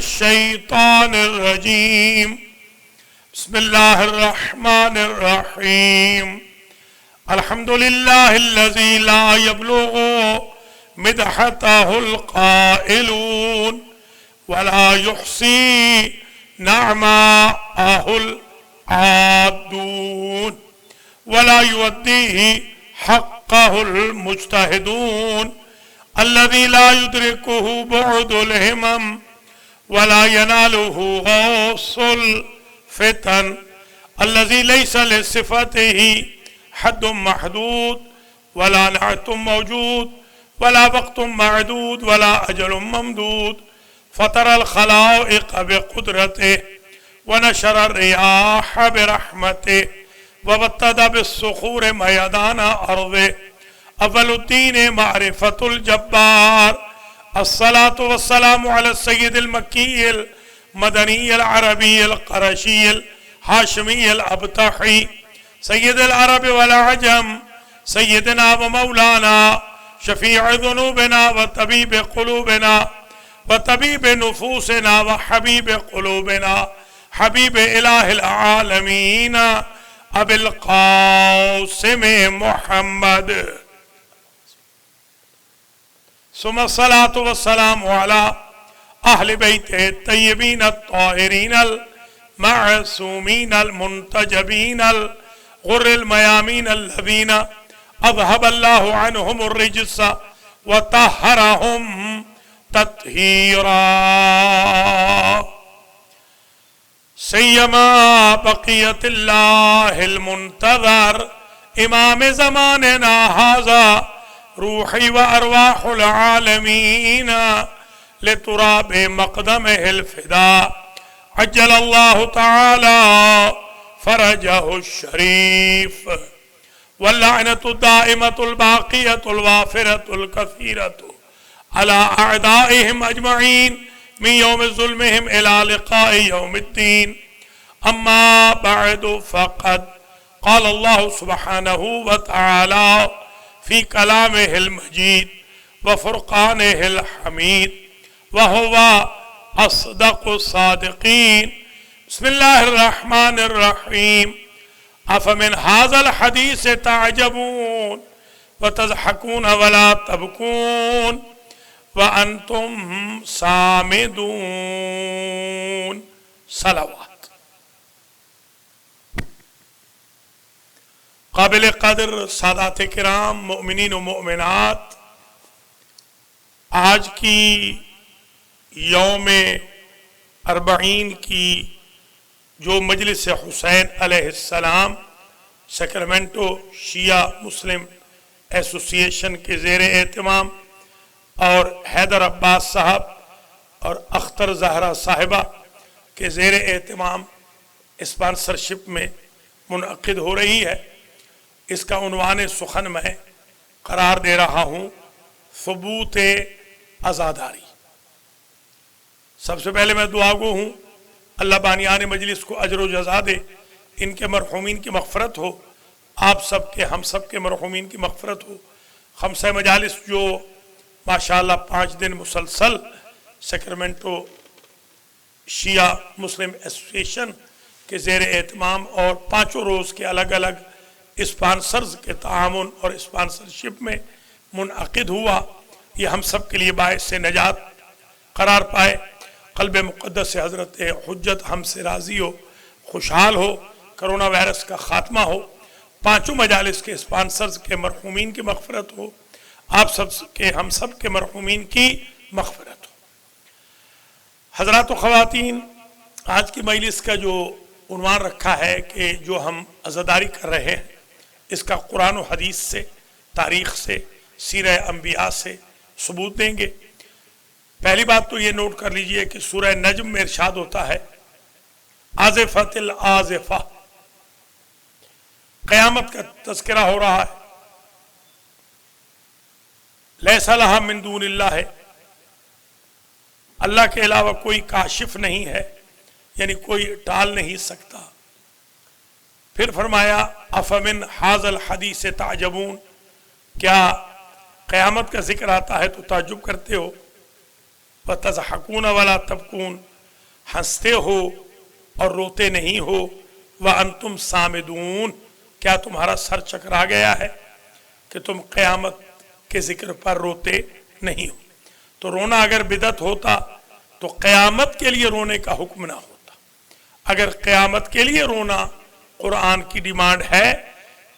الشيطان الرجيم بسم الله الرحمن الرحيم الحمد لله الذي لا يبلغ مدحته القائلون ولا يحصي نعماءه العادون ولا يوديه حقه المجتهدون الذي لا يدركه بعد الهمم ولا يناله غوص الفتن الذي ليس لصفته حد محدود ولا نعت موجود ولا وقت معدود ولا أجل ممدود فطر الخلائق بقدرته ونشر الرياح برحمته وبتد بالصخور ميدان أرضه أول الدين معرفة الجبار الصلاة والسلام على السيد المكي المدني العربي القرشي الهاشمي الأبطحي سيد العرب والعجم سيدنا ومولانا شفيع ذنوبنا وطبيب قلوبنا وطبيب نفوسنا وحبيب قلوبنا حبيب إله العالمين أبي القاسم محمد ثم الصلاة والسلام على أهل بيته الطيبين الطاهرين المعصومين المنتجبين الغر الميامين الذين أذهب الله عنهم الرجس وطهرهم تطهيرا سيما بقية الله المنتظر إمام زماننا هذا روحي وأرواح العالمين لتراب مقدمه الفداء عجل الله تعالى فرجه الشريف واللعنة الدائمة الباقية الوافرة الكثيرة على أعدائهم أجمعين من يوم ظلمهم إلى لقاء يوم الدين أما بعد فقد قال الله سبحانه وتعالى في كلامه المجيد وفرقانه الحميد وهو أصدق الصادقين بسم الله الرحمن الرحيم أفمن هذا الحديث تعجبون وتضحكون ولا تبكون وأنتم صامدون صلوات قابل قدر سادات کرام مؤمنین و مؤمنات آج کی یوم اربعین کی جو مجلس حسین علیہ السلام سیکرمنٹو شیعہ مسلم ایسوسی ایشن کے زیر اہتمام اور حیدر عباس صاحب اور اختر زہرا صاحبہ کے زیر اہتمام اسپانسرشپ میں منعقد ہو رہی ہے اس کا عنوان سخن میں قرار دے رہا ہوں ثبوت عزاداری سب سے پہلے میں دعا گو ہوں اللہ بانیان مجلس کو اجر و جزا دے ان کے مرحومین کی مغفرت ہو آپ سب کے ہم سب کے مرحومین کی مغفرت ہو خمسہ مجالس جو ماشاءاللہ 5 دن مسلسل سیکرمنٹو شیعہ مسلم ایسوسی ایشن کے زیر اہتمام اور 5 روز کے الگ الگ اسپانسرز کے تعاون اور اسپانسرشپ میں منعقد ہوا یہ ہم سب کے لیے باعث سے نجات قرار پائے قلب مقدس سے حضرت حجت ہم سے راضی ہو خوشحال ہو کرونا وائرس کا خاتمہ ہو 5 مجالس کے اسپانسرز کے مرحومین کی مغفرت ہو آپ سب کے ہم سب کے مرحومین کی مغفرت ہو حضرات و خواتین آج کی مجلس کا جو عنوان رکھا ہے کہ جو ہم عزاداری کر رہے ہیں اس کا قرآن و حدیث سے تاریخ سے سیرہ انبیاء سے ثبوت دیں گے پہلی بات تو یہ نوٹ کر لیجئے کہ سورہ نجم میں ارشاد ہوتا ہے آزفت الآزفہ قیامت کا تذکرہ ہو رہا ہے لیس لہا من دون اللہ ہے اللہ کے علاوہ کوئی کاشف نہیں ہے یعنی کوئی ٹال نہیں سکتا پھر فرمایا افمن حاذ الحدیث تعجبون کیا قیامت کا ذکر آتا ہے تو تعجب کرتے ہو وَتَضْحَكُونَ وَلَا تَبْكُونَ ہنستے ہو اور روتے نہیں ہو، وَأَنْتُمْ سَامِدُونَ، کیا تمہارا سر چکرا گیا ہے کہ تم قیامت کے ذکر پر روتے نہیں ہو؟ تو رونا اگر بدعت ہوتا تو قیامت کے لیے رونے کا حکم نہ ہوتا۔ اگر قیامت کے لیے رونا قرآن کی ڈیمانڈ ہے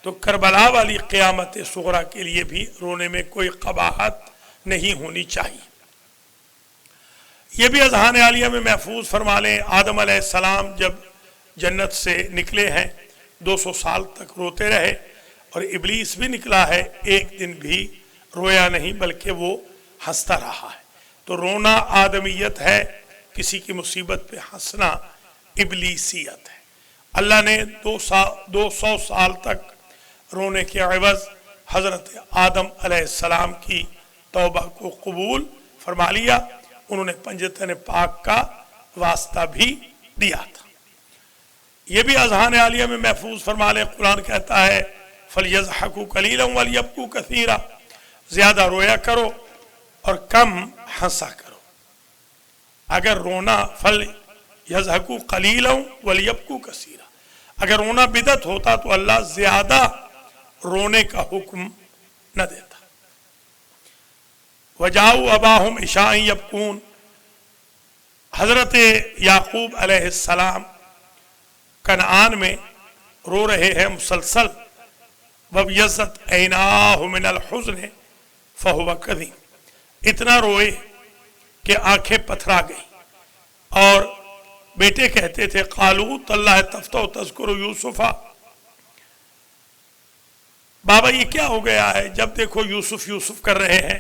تو کربلا والی قیامت صغریٰ کے لیے بھی رونے میں کوئی قباحت نہیں ہونی چاہیے۔ یہ بھی اذہان عالیہ میں محفوظ فرما لیں، آدم علیہ السلام جب جنت سے نکلے ہیں 200 سال تک روتے رہے، اور ابلیس بھی نکلا ہے، ایک دن بھی رویا نہیں بلکہ وہ ہنستا رہا ہے۔ تو رونا آدمیت ہے، کسی کی مصیبت پہ ہنسنا ابلیسیت ہے۔ اللہ نے 200 سال تک رونے کے عوض حضرت آدم علیہ السلام کی توبہ کو قبول فرما لیا، انہوں نے پنجتن پاک کا واسطہ بھی دیا تھا۔ یہ بھی اذہان عالیہ میں محفوظ فرما لیں، قرآن کہتا ہے فَلْيَضْحَكُوا قَلِيلًا وَلْيَبْكُوا كَثِيرًا، زیادہ رویا کرو اور کم ہنسا کرو۔ اگر رونا فَلْيَضْحَكُوا قَلِيلًا وَلْيَبْكُوا كَثِيرًا، اگر رونا بدعت ہوتا تو اللہ زیادہ رونے کا حکم نہ دیتا۔ وَجَاءُوا أَبَاهُمْ عِشَاءً يَبْكُونَ، حضرت یعقوب علیہ السلام کنعان میں رو رہے ہیں مسلسل، وَبْيَضَّتْ عَيْنَاهُ مِنَ الْحُزْنِ فَهُوَ كَظِيمٌ، اتنا روئے کہ آنکھیں پتھرا گئیں، اور بیٹے کہتے تھے قالوا تاللہ تفتأ تذکر یوسف، بابا یہ کیا ہو گیا ہے، جب دیکھو یوسف یوسف کر رہے ہیں،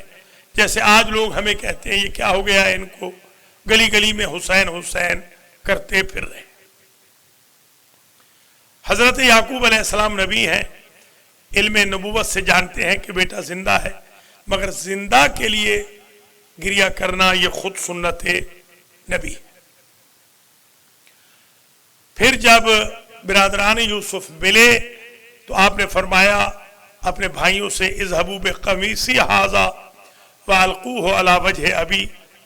جیسے آج لوگ ہمیں کہتے ہیں یہ کیا ہو گیا ہے ان کو، گلی گلی میں حسین حسین کرتے پھر رہے۔ حضرت یعقوب علیہ السلام نبی ہیں، علم نبوت سے جانتے ہیں کہ بیٹا زندہ ہے، مگر زندہ کے لیے گریہ کرنا یہ خود سنت نبی ہے۔ پھر جب برادران یوسف ملے تو آپ نے فرمایا اپنے بھائیوں سے اذهبوا بقمیصی ھذا وَأَلْقُوهُ عَلَى وَجْهِ أَبِي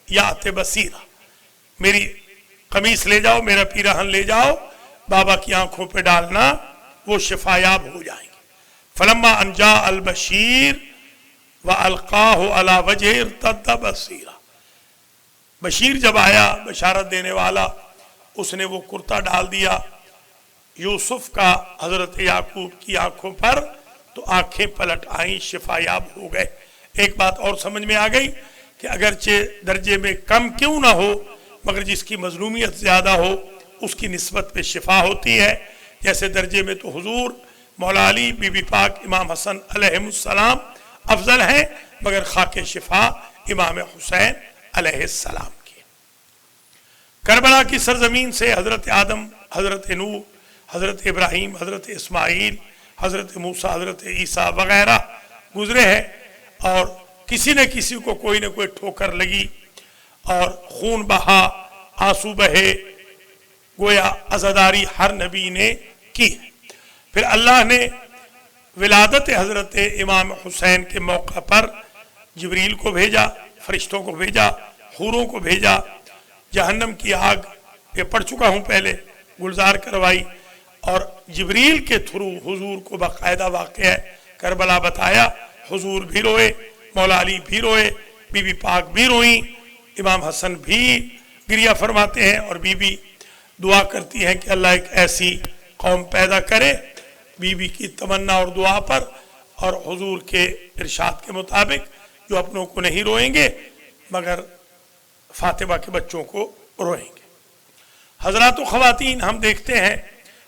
یأتِ بَصِیرًا، میری قمیص لے جاؤ، میرا پیراہن لے جاؤ، بابا کی آنکھوں پہ ڈالنا، وہ شفایاب ہو جائیں گے۔ فَلَمَّا أَنْ جَاءَ الْبَشِيرُ وَأَلْقَاهُ عَلَى وَجْهِهِ ارْتَدَّ بَصِيرًا، بشیر جب آیا، بشارت دینے والا، اس نے وہ کرتا ڈال دیا یوسف کا حضرت یعقوب کی آنکھوں پر، تو آنکھیں پلٹ آئیں، شفایاب ہو گئے۔ ایک بات اور سمجھ میں آ گئی کہ اگرچہ درجے میں کم کیوں نہ ہو، مگر جس کی مظلومیت زیادہ ہو اس کی نسبت پہ شفا ہوتی ہے۔ جیسے درجے میں تو حضور مولا علی، بی بی پاک، امام حسن علیہ السلام افضل ہیں، مگر خاک شفا امام حسین علیہ السلام کی۔ کربلا کی سرزمین سے حضرت آدم، حضرت نوح، حضرت ابراہیم، حضرت اسماعیل، حضرت موسیٰ، حضرت عیسیٰ وغیرہ گزرے ہیں، اور کسی نہ کسی کو کوئی نہ کوئی ٹھوکر لگی اور خون بہا، آنسو بہے، گویا عزاداری ہر نبی نے کی ہے۔ پھر اللہ نے ولادت حضرت امام حسین کے موقع پر جبریل کو بھیجا، فرشتوں کو بھیجا، حوروں کو بھیجا، جہنم کی آگ، یہ پڑھ چکا ہوں پہلے، گلزار کروائی، اور جبریل کے تھرو حضور کو باقاعدہ واقعہ کربلا بتایا۔ حضور بھی روئے، مولا علی بھی روئے، بی بی پاک بھی روئیں، امام حسن بھی گریہ فرماتے ہیں، اور بی بی دعا کرتی ہیں کہ اللہ ایک ایسی قوم پیدا کرے، بی بی کی تمنا اور دعا پر، اور حضور کے ارشاد کے مطابق جو اپنوں کو نہیں روئیں گے مگر فاطمہ کے بچوں کو روئیں گے۔ حضرات و خواتین، ہم دیکھتے ہیں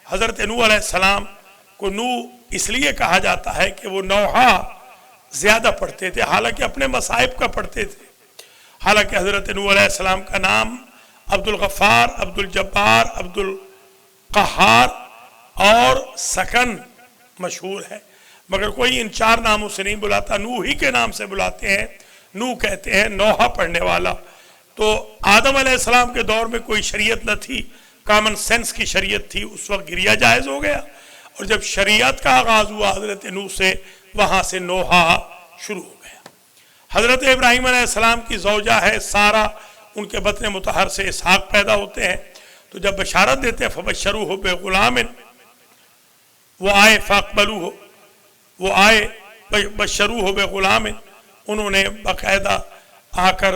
حضرت نوح علیہ السلام کو نوح اس لیے کہا جاتا ہے کہ وہ نوحہ زیادہ پڑھتے تھے، حالانکہ اپنے مصائب کا پڑھتے تھے۔ حالانکہ حضرت نوح علیہ السلام کا نام عبد الغفار، عبد الجبار، عبد القہار اور سکن مشہور ہے، مگر کوئی ان چار ناموں سے نہیں بلاتا، نوح ہی کے نام سے بلاتے ہیں۔ نوح کہتے ہیں نوحہ پڑھنے والا۔ تو آدم علیہ السلام کے دور میں کوئی شریعت نہ تھی، کامن سینس کی شریعت تھی، اس وقت گریہ جائز ہو گیا، اور جب شریعت کا آغاز ہوا حضرت نوح سے، وہاں سے نوحہ شروع ہو گیا۔ حضرت ابراہیم علیہ السلام کی زوجہ ہے سارہ، ان کے بطن مطہر سے اسحاق پیدا ہوتے ہیں، تو جب بشارت دیتے ہیں فبشروہ بغلام، وہ آئے فاقبلوہ، وہ آئے بشروہ بغلام، انہوں نے باقاعدہ آ کر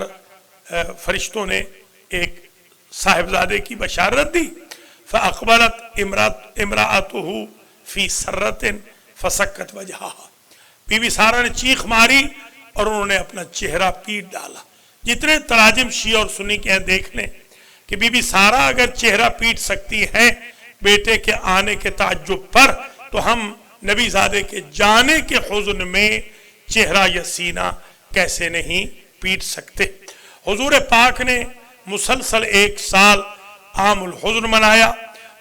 فرشتوں نے ایک صاحبزادے کی بشارت دی، فاقبلت امرأتہ فی سرۃ فسکت وجہہا، بی بی سارہ نے چیخ ماری اور انہوں نے اپنا چہرہ پیٹ ڈالا۔ جتنے تراجم شیعہ اور سنی کے ہیں دیکھ لیں کہ بی بی سارہ اگر چہرہ پیٹ سکتی ہیں بیٹے کے آنے کے تعجب پر، تو ہم نبی زادے کے جانے کے حزن میں چہرہ یا سینہ کیسے نہیں پیٹ سکتے۔ حضور پاک نے مسلسل 1 سال عام الحزن منایا،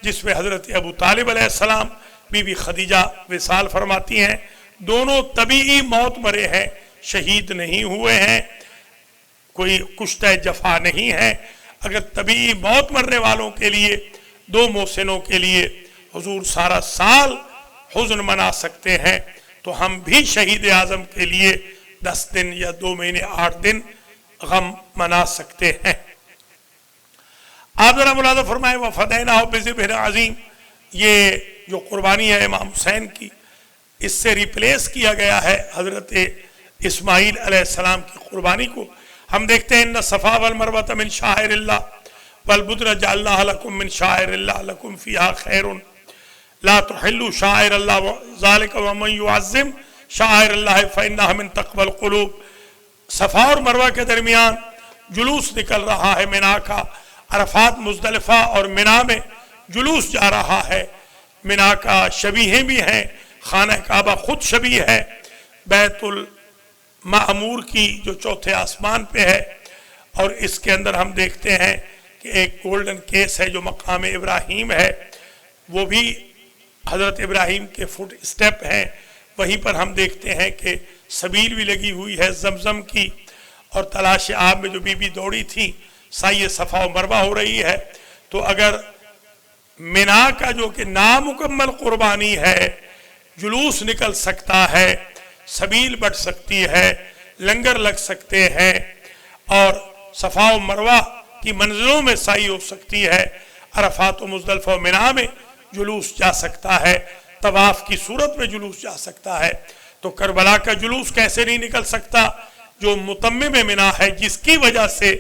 جس میں حضرت ابو طالب علیہ السلام، بی بی خدیجہ وصال فرماتی ہیں دونوں طبیعی موت مرے ہیں، شہید نہیں ہوئے ہیں، کوئی کشتہ جفا نہیں ہے۔ اگر طبیعی موت مرنے والوں کے لیے، 2 محسنوں کے لیے حضور سارا سال حزن منا سکتے ہیں، تو ہم بھی شہید اعظم کے لیے 10 دن یا 2 مہینے 8 دن غم منا سکتے ہیں۔ آپ ذرا ملاحظہ فرمائیں وَفَدَيْنَاهُ بِذِبْحٍ عَظِيمٍ، یہ جو قربانی ہے امام حسین کی، اس سے ریپلیس کیا گیا ہے حضرت اسماعیل علیہ السلام کی قربانی کو۔ ہم دیکھتے ہیں ان الصفا والمروۃ من شعائر اللہ والبدن جعلناها لکم من شعائر اللہ لکم فیہا خیر لا تحلوا شعائر اللہ ذالک ومن یعظم شعائر اللہ فإنہا من تقوی القلوب۔ صفا اور مروہ کے درمیان جلوس نکل رہا ہے مینا کا، عرفات مزدلفہ اور مینا میں جلوس جا رہا ہے۔ مینا کا شبیہیں بھی ہیں، خانہ کعبہ خود شبیہ ہے، بیت المعمور کی جو 4تھے آسمان پہ ہے، اور اس کے اندر ہم دیکھتے ہیں کہ ایک گولڈن کیس ہے جو مقام ابراہیم ہے، وہ بھی حضرت ابراہیم کے فٹ اسٹیپ ہیں۔ وہیں پر ہم دیکھتے ہیں کہ سبیل بھی لگی ہوئی ہے زمزم کی، اور تلاش آب میں جو بی بی دوڑی تھی سعی صفا و مروہ ہو رہی ہے۔ تو اگر مینا کا جو کہ نامکمل قربانی ہے، جلوس نکل سکتا ہے، سبیل بڑھ سکتی ہے، لنگر لگ سکتے ہیں، اور صفا و مروہ کی منزلوں میں سعی ہو سکتی ہے، عرفات و مزدلفہ و مینا میں جلوس جا سکتا ہے، طواف کی صورت میں جلوس جا سکتا ہے، تو کربلا کا جلوس کیسے نہیں نکل سکتا جو متمم مینا ہے، جس کی وجہ سے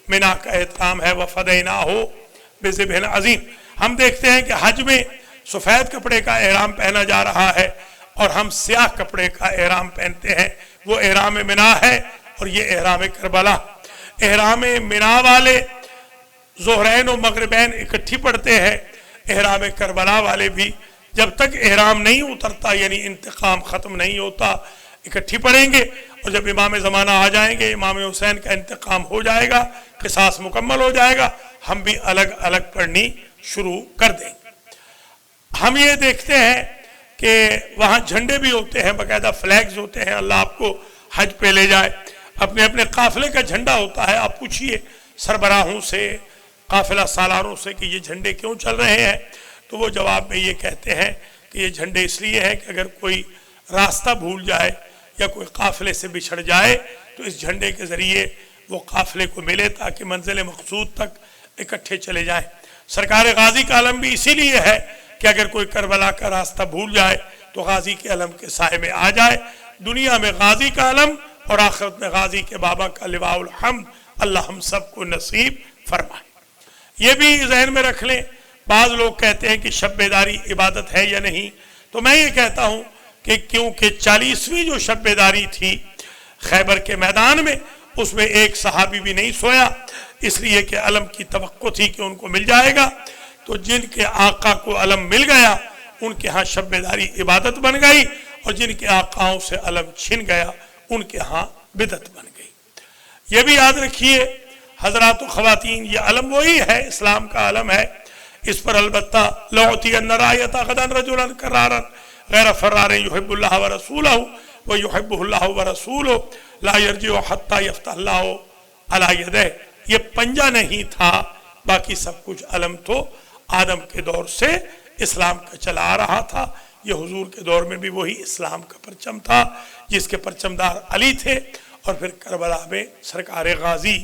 مینا کا احترام ہے وَفَدَيْنَاهُ بِذِبْحٍ عَظِيمٍ۔ ہم دیکھتے ہیں کہ حج میں سفید کپڑے کا احرام پہنا جا رہا ہے، اور ہم سیاہ کپڑے کا احرام پہنتے ہیں، وہ احرام مینا ہے اور یہ احرام کربلا۔ احرام مینا والے ظہرین و مغربین اکٹھی پڑھتے ہیں، احرام کربلا والے بھی جب تک احرام نہیں اترتا، یعنی انتقام ختم نہیں ہوتا، اکٹھی پڑھیں گے، اور جب امام زمانہ آ جائیں گے، امام حسین کا انتقام ہو جائے گا، قصاص مکمل ہو جائے گا، ہم بھی الگ الگ پڑھنی شروع کر دیں گے۔ ہم یہ دیکھتے ہیں کہ وہاں جھنڈے بھی ہوتے ہیں، باقاعدہ فلیگز ہوتے ہیں، اللہ آپ کو حج پہ لے جائے، اپنے اپنے قافلے کا جھنڈا ہوتا ہے۔ آپ پوچھئے سربراہوں سے، قافلہ سالاروں سے کہ یہ جھنڈے کیوں چل رہے ہیں، تو وہ جواب میں یہ کہتے ہیں کہ یہ جھنڈے اس لیے ہیں کہ اگر کوئی راستہ بھول جائے یا کوئی قافلے سے بچھڑ جائے تو اس جھنڈے کے ذریعے وہ قافلے کو ملے، تاکہ منزل مقصود تک اکٹھے چلے جائیں۔ سرکار غازی کا علم بھی اسی لیے ہے کہ اگر کوئی کربلا کا راستہ بھول جائے تو غازی کے علم کے سائے میں آ جائے۔ دنیا میں غازی کا علم اور آخرت میں غازی کے بابا کا لواء الحمد اللہ ہم سب کو نصیب فرمائے۔ یہ بھی ذہن میں رکھ لیں، بعض لوگ کہتے ہیں کہ شب بیداری عبادت ہے یا نہیں، تو میں یہ کہتا ہوں کہ کیونکہ 40ویں جو شب بیداری تھی خیبر کے میدان میں، اس میں ایک صحابی بھی نہیں سویا، اس لیے کہ علم کی توقع تھی کہ ان کو مل جائے گا، تو جن کے آقا کو علم مل گیا ان کے ہاں شب بیداری عبادت بن گئی، اور جن کے آقاؤں سے علم چھن گیا ان کے ہاں بدعت بن گئی۔ یہ بھی یاد رکھیے حضرات و خواتین، یہ علم وہی ہے، اسلام کا علم ہے، اس پر البتہ لَأُعْطِيَنَّ رَایَةَ غَدًا رَجُلًا كَرَّارًا غَيْرَ فَرَّارٍ يُحِبُّ اللَّهَ وَرَسُولَهُ وَيُحِبُّهُ اللَّهُ وَرَسُولُهُ لَا يَرْجِعُ حَتَّى يَفْتَحَ اللَّهُ عَلَى يَدَيْهِ۔ یہ پنجہ نہیں تھا، باقی سب کچھ علم تو آدم کے دور سے اسلام کا چلا آ رہا تھا۔ یہ حضور کے دور میں بھی وہی اسلام کا پرچم تھا، جس کے پرچمدار علی تھے، اور پھر کربلا میں سرکار غازی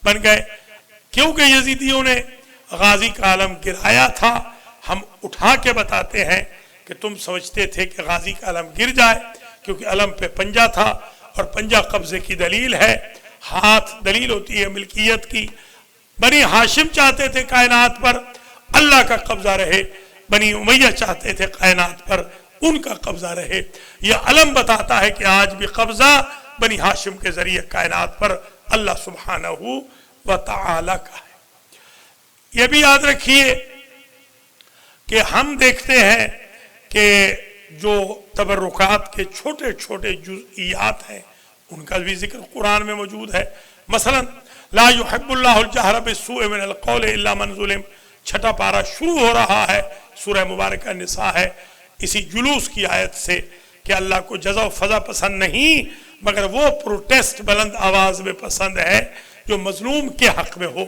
بن گئے۔ کیونکہ یزیدیوں نے غازی کا علم گرایا تھا. ہم اٹھا کے بتاتے ہیں کہ تم سمجھتے تھے کہ غازی کا علم گر جائے کیونکہ علم پہ پنجہ تھا اور پنجہ قبضے کی دلیل ہے, ہاتھ دلیل ہوتی ہے ملکیت کی. بنی ہاشم چاہتے تھے کائنات پر اللہ کا قبضہ رہے, بنی امیہ چاہتے تھے کائنات پر ان کا قبضہ رہے. یہ علم بتاتا ہے کہ آج بھی قبضہ بنی ہاشم کے ذریعے کائنات پر اللہ سبحانہ و تعالی کا ہے. یہ بھی یاد رکھیے کہ ہم دیکھتے ہیں کہ جو تبرکات کے چھوٹے چھوٹے جزئیات ہیں ان کا بھی ذکر قرآن میں موجود ہے. مثلا لا يحب اللہ الجہر بالسوء من القول الا من ظلم, چھٹا پارہ شروع ہو رہا ہے, سورہ مبارکہ نساء ہے, اسی جلوس کی آیت سے کہ اللہ کو جزا و فضا پسند نہیں مگر وہ پروٹیسٹ بلند آواز میں پسند ہے جو مظلوم کے حق میں ہو.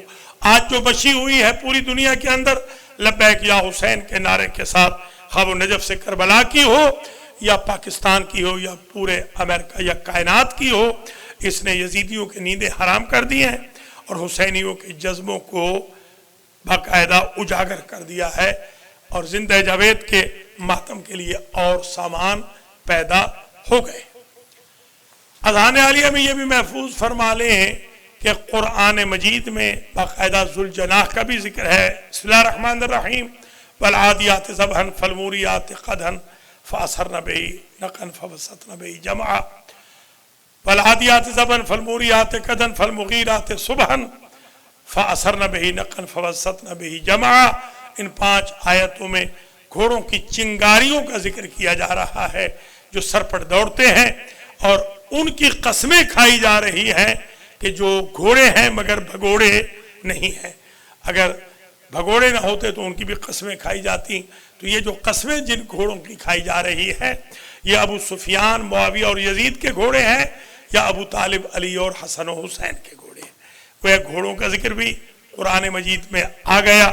آج جو بچی ہوئی ہے پوری دنیا کے اندر لبیک یا حسین کے نعرے کے ساتھ, خواہ وہ نجف سے کربلا کی ہو یا پاکستان کی ہو یا پورے امریکہ یا کائنات کی ہو, اس نے یزیدیوں کی نیندیں حرام کر دی ہیں اور حسینیوں کے جذبوں کو باقاعدہ اجاگر کر دیا ہے, اور زندہ جاوید کے ماتم کے لیے اور سامان پیدا ہو گئے. اذان عالیہ میں یہ بھی محفوظ فرما لیں کہ قرآن مجید میں باقاعدہ ذوالجناح کا بھی ذکر ہے. بسم اللہ الرحمن الرحیم والعادیات ضبحا فالموریات قدحا فاثرن به نقعا فوسطن به جمعا والعادیات ضبحا فالموریات قدحا فالمغیرات صبحا فاثرن به نقعا فوسطن به جمعا. ان 5 آیتوں میں گھوڑوں کی چنگاریوں کا ذکر کیا جا رہا ہے جو سر پر دوڑتے ہیں, اور ان کی قسمیں کھائی جا رہی ہیں کہ جو گھوڑے ہیں مگر بھگوڑے نہیں ہیں. اگر بھگوڑے نہ ہوتے تو ان کی بھی قسمیں کھائی جاتی. تو یہ جو قسمیں جن گھوڑوں کی کھائی جا رہی ہیں یہ ابو سفیان, معاویہ اور یزید کے گھوڑے ہیں یا ابو طالب, علی اور حسن و حسین کے گھوڑے ہیں. وہ گھوڑوں کا ذکر بھی قرآن مجید میں آ گیا,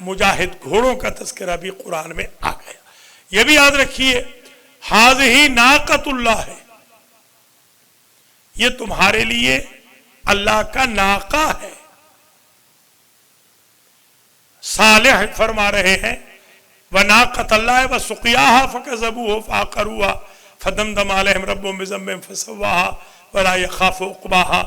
مجاہد گھوڑوں کا تذکرہ بھی قرآن میں آ گیا. یہ بھی یاد رکھیے ہذہ ناقۃ اللہ ہے, یہ تمہارے لیے اللہ کا ناقہ ہے. صالح فرما رہے ہیں وَنَاقَةَ اللَّهِ وَسُقْيَاهَا فَكَذَّبُوهُ فَعَقَرُوهَا فَدَمْدَمَ عَلَيْهِمْ رَبُّهُمْ بِذَنبِهِمْ فَسَوَّاهَا وَلَا يَخَافُ عُقْبَاهَا.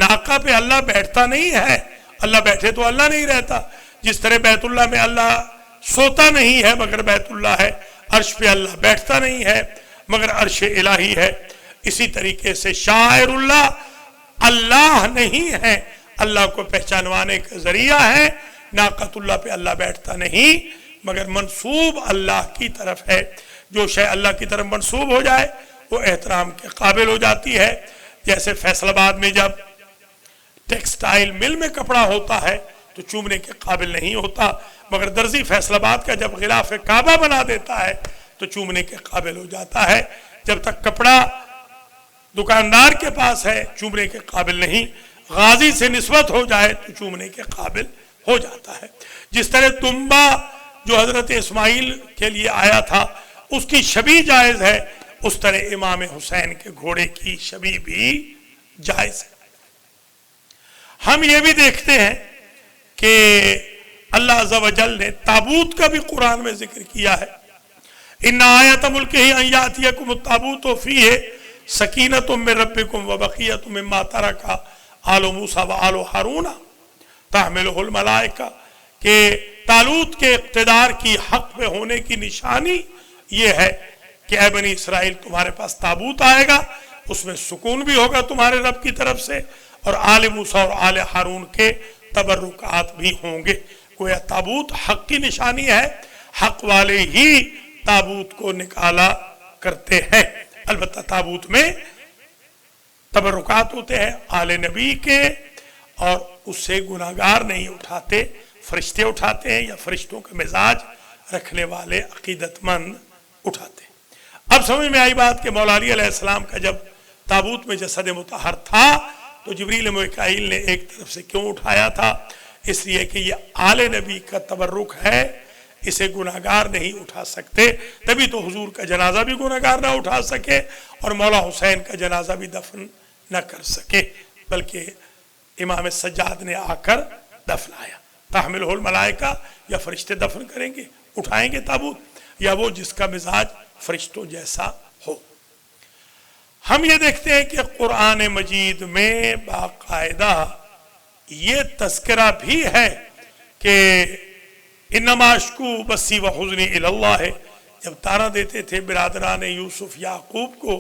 ناقہ پہ اللہ بیٹھتا نہیں ہے, اللہ بیٹھے تو اللہ نہیں رہتا. جس طرح بیت اللہ میں اللہ سوتا نہیں ہے مگر بیت اللہ ہے, عرش پہ اللہ بیٹھتا نہیں ہے مگر عرش الہی ہے, اسی طریقے سے شاعر اللہ اللہ نہیں ہے, اللہ کو پہچانوانے کا ذریعہ ہے. ناقۃ اللہ پہ اللہ بیٹھتا نہیں مگر منسوب اللہ کی طرف ہے. جو شے اللہ کی طرف منسوب ہو جائے وہ احترام کے قابل ہو جاتی ہے. جیسے فیصل آباد میں جب ٹیکسٹائل مل میں کپڑا ہوتا ہے تو چومنے کے قابل نہیں ہوتا, مگر درزی فیصل آباد کا جب غلاف کعبہ بنا دیتا ہے تو چومنے کے قابل ہو جاتا ہے. جب تک کپڑا دکاندار کے پاس ہے چومنے کے قابل نہیں, غازی سے نسبت ہو جائے تو چومنے کے قابل ہو جاتا ہے. جس طرح دمبا جو حضرت اسماعیل کے لیے آیا تھا اس کی شبیہ جائز ہے, اس طرح امام حسین کے گھوڑے کی شبیہ بھی جائز ہے. ہم یہ بھی دیکھتے ہیں کہ اللہ عز و جل نے تابوت کا بھی قرآن میں ذکر کیا ہے. ان آیت ملکہ ان یاتیکم التابوت فیہ سکینۃ من ربکم وبقیۃ مما ترک آل موسیٰ و آل ہارون تحملہ الملائکہ, کہ طالوت کے اقتدار کی حق پہ ہونے کی نشانی یہ ہے کہ اے بنی اسرائیل تمہارے پاس تابوت آئے گا, اس میں سکون بھی ہوگا تمہارے رب کی طرف سے, اور آل موسیٰ اور آل ہارون کے تبرکات بھی ہوں گے. گویا تابوت حق کی نشانی ہے, حق والے ہی تابوت کو نکالا کرتے ہیں. البتہ تابوت میں تبرکات ہوتے ہیں آل نبی کے, اور اس سے گناہگار نہیں اٹھاتے, فرشتے اٹھاتے ہیں یا فرشتوں کا مزاج رکھنے والے عقیدت مند اٹھاتے ہیں. اب سمجھ میں آئی بات کہ مولا علی علیہ السلام کا جب تابوت میں جسد مطہر تھا تو جبریل و میکائیل نے ایک طرف سے کیوں اٹھایا تھا؟ اس لیے کہ یہ آل نبی کا تبرک ہے, اسے گناہگار نہیں اٹھا سکتے. تبھی تو حضور کا جنازہ بھی گناہگار نہ اٹھا سکے اور مولا حسین کا جنازہ بھی دفن نہ کر سکے, بلکہ امام سجاد نے آ کر دفن آیا۔ تحملہ الملائکہ، یا فرشتے دفن کریں گے، اٹھائیں گے تابوت، یا وہ جس کا مزاج فرشتوں جیسا ہو۔ ہم یہ دیکھتے ہیں کہ قرآن مجید میں باقاعدہ یہ تذکرہ بھی ہے کہ انما اشکو بسی و حزنی الی اللہ ہے۔ جب طعنہ دیتے تھے برادران یوسف یعقوب کو